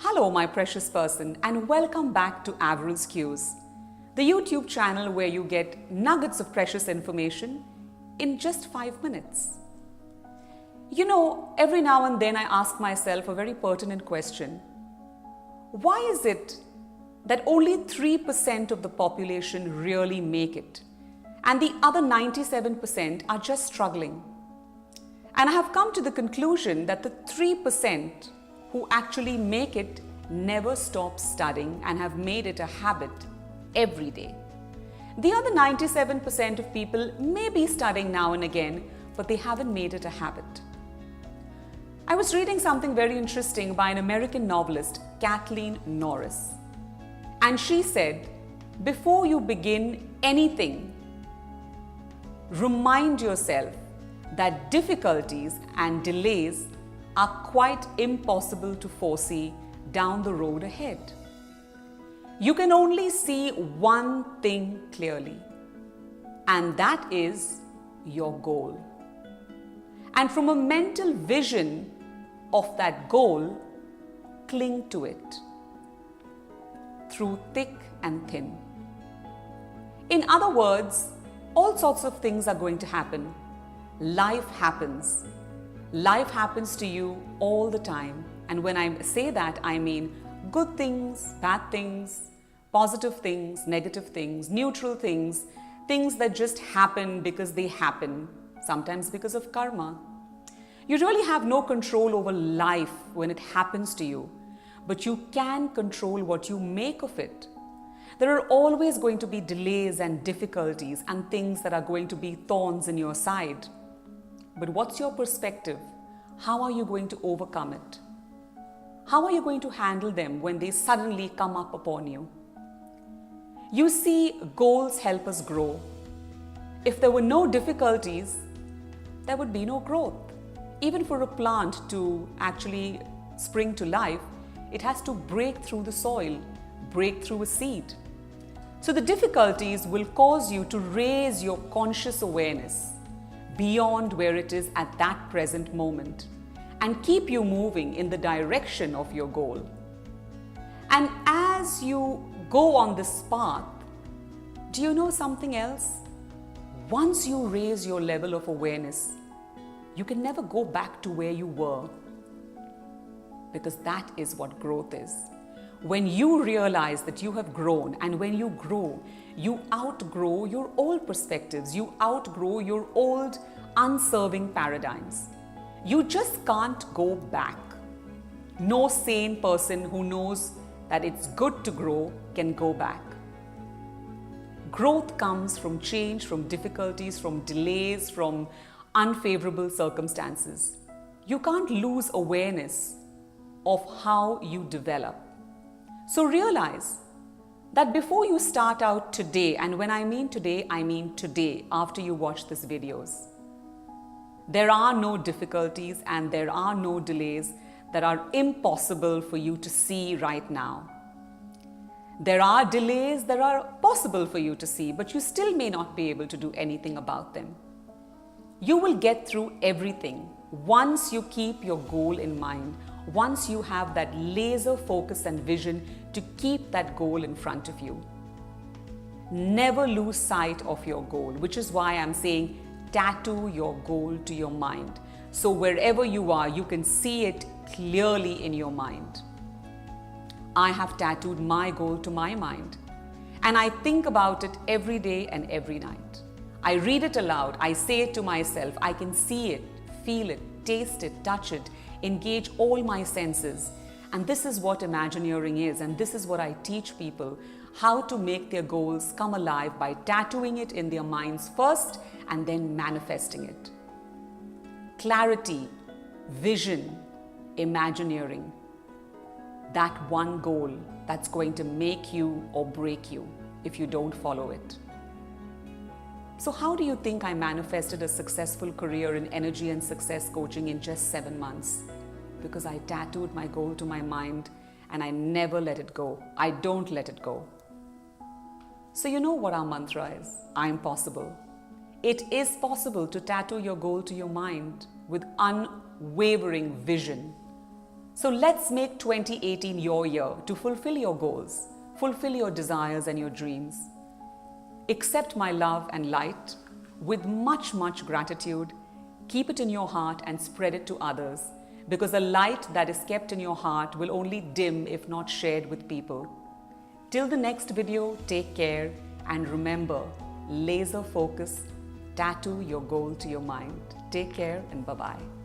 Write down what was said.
Hello, my precious person, and welcome back to Avrils Qs, the YouTube channel where you get nuggets of precious information in just 5 minutes. You know, every now and then I ask myself a very pertinent question. Why is it that only 3% of the population really make it, and the other 97% are just struggling? And I have come to the conclusion that the 3% who actually make it never stop studying and have made it a habit every day. The other 97% of people may be studying now and again, but they haven't made it a habit. I was reading something very interesting by an American novelist, Kathleen Norris. And she said, before you begin anything, remind yourself that difficulties and delays are quite impossible to foresee down the road ahead. You can only see one thing clearly, and that is your goal. And from a mental vision of that goal, cling to it through thick and thin. In other words, all sorts of things are going to happen. Life happens. Life happens to you all the time. And when I say that, I mean good things, bad things, positive things, negative things, neutral things, things that just happen because they happen, sometimes because of karma. You really have no control over life when it happens to you, but you can control what you make of it. There are always going to be delays and difficulties and things that are going to be thorns in your side. But what's your perspective? How are you going to overcome it? How are you going to handle them when they suddenly come up upon you? You see, goals help us grow. If there were no difficulties, there would be no growth. Even for a plant to actually spring to life, it has to break through the soil, break through a seed. So the difficulties will cause you to raise your conscious awareness beyond where it is at that present moment and keep you moving in the direction of your goal. And as you go on this path, do you know something else? Once you raise your level of awareness, you can never go back to where you were, because that is what growth is. When you realize that you have grown, and when you grow, you outgrow your old perspectives, you outgrow your old unserving paradigms. You just can't go back. No sane person who knows that it's good to grow can go back. Growth comes from change, from difficulties, from delays, from unfavorable circumstances. You can't lose awareness of how you develop. So realize that before you start out today, and when I mean today after you watch these videos, there are no difficulties and there are no delays that are impossible for you to see right now. There are delays that are possible for you to see, but you still may not be able to do anything about them. You will get through everything once you keep your goal in mind, once you have that laser focus and vision to keep that goal in front of you. Never lose sight of your goal, which is why I'm saying tattoo your goal to your mind. So wherever you are, you can see it clearly in your mind. I have tattooed my goal to my mind, and I think about it every day and every night. I read it aloud, I say it to myself, I can see it, feel it, taste it, touch it, engage all my senses. And this is what Imagineering is, and this is what I teach people, how to make their goals come alive by tattooing it in their minds first and then manifesting it. Clarity, vision, Imagineering. That one goal that's going to make you or break you if you don't follow it. So how do you think I manifested a successful career in energy and success coaching in just 7 months? Because I tattooed my goal to my mind and I never let it go. I don't let it go. So you know what our mantra is? I'm possible. It is possible to tattoo your goal to your mind with unwavering vision. So let's make 2018 your year to fulfill your goals, fulfill your desires and your dreams. Accept my love and light with much, much gratitude. Keep it in your heart and spread it to others, because the light that is kept in your heart will only dim if not shared with people. Till the next video, take care and remember, laser focus, tattoo your goal to your mind. Take care and bye-bye.